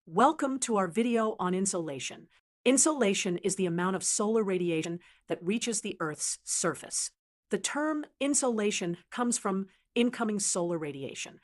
Welcome to our video on insolation. Insolation is the amount of solar radiation that reaches the Earth's surface. The term insolation comes from incoming solar radiation.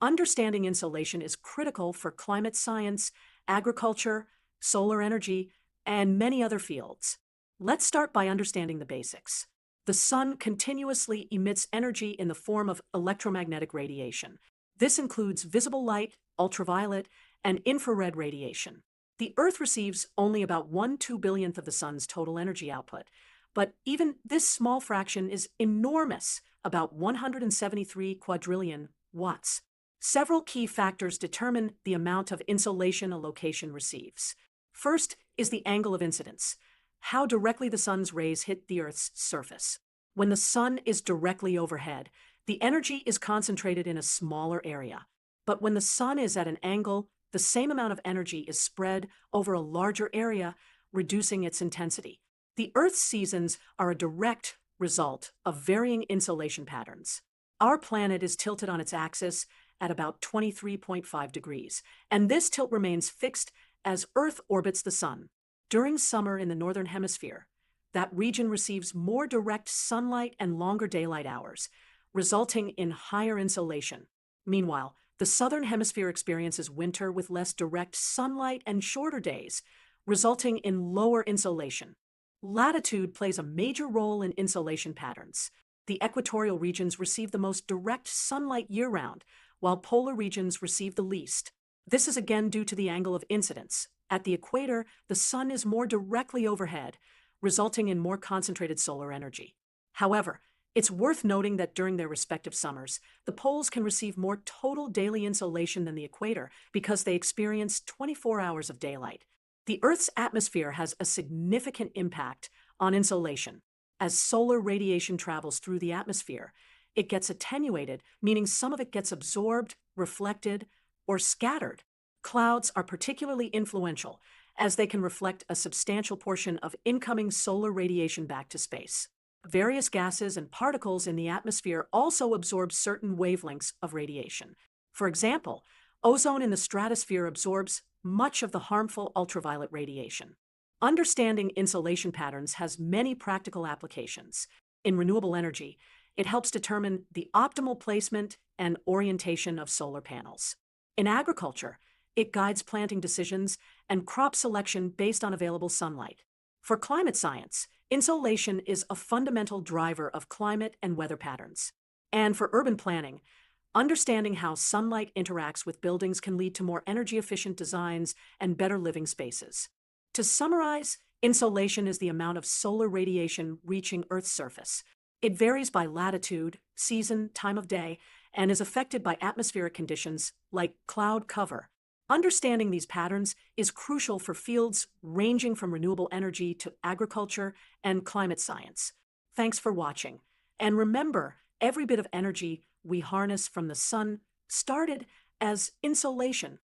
Understanding insolation is critical for climate science, agriculture, solar energy, and many other fields. Let's start by understanding the basics. The sun continuously emits energy in the form of electromagnetic radiation. This includes visible light, ultraviolet, and infrared radiation. The Earth receives only about 1/2 billionth of the sun's total energy output, but even this small fraction is enormous, about 173 quadrillion watts. Several key factors determine the amount of insolation a location receives. First is the angle of incidence, how directly the sun's rays hit the Earth's surface. When the sun is directly overhead, the energy is concentrated in a smaller area. But when the sun is at an angle, the same amount of energy is spread over a larger area, reducing its intensity. The Earth's seasons are a direct result of varying insolation patterns. Our planet is tilted on its axis at about 23.5 degrees, and this tilt remains fixed as Earth orbits the sun. During summer in the northern hemisphere, that region receives more direct sunlight and longer daylight hours, resulting in higher insolation. Meanwhile, the southern hemisphere experiences winter with less direct sunlight and shorter days, resulting in lower insolation. Latitude plays a major role in insolation patterns. The equatorial regions receive the most direct sunlight year-round, while polar regions receive the least. This is again due to the angle of incidence. At the equator, the sun is more directly overhead, resulting in more concentrated solar energy. However, it's worth noting that during their respective summers, the poles can receive more total daily insolation than the equator because they experience 24 hours of daylight. The Earth's atmosphere has a significant impact on insolation. As solar radiation travels through the atmosphere, it gets attenuated, meaning some of it gets absorbed, reflected, or scattered. Clouds are particularly influential, as they can reflect a substantial portion of incoming solar radiation back to space. Various gases and particles in the atmosphere also absorb certain wavelengths of radiation. For example, ozone in the stratosphere absorbs much of the harmful ultraviolet radiation. Understanding insolation patterns has many practical applications. In renewable energy, it helps determine the optimal placement and orientation of solar panels. In agriculture, it guides planting decisions and crop selection based on available sunlight. For climate science, insolation is a fundamental driver of climate and weather patterns. And for urban planning, understanding how sunlight interacts with buildings can lead to more energy-efficient designs and better living spaces. To summarize, insolation is the amount of solar radiation reaching Earth's surface. It varies by latitude, season, time of day, and is affected by atmospheric conditions like cloud cover. Understanding these patterns is crucial for fields ranging from renewable energy to agriculture and climate science. Thanks for watching. And remember, every bit of energy we harness from the sun started as insolation.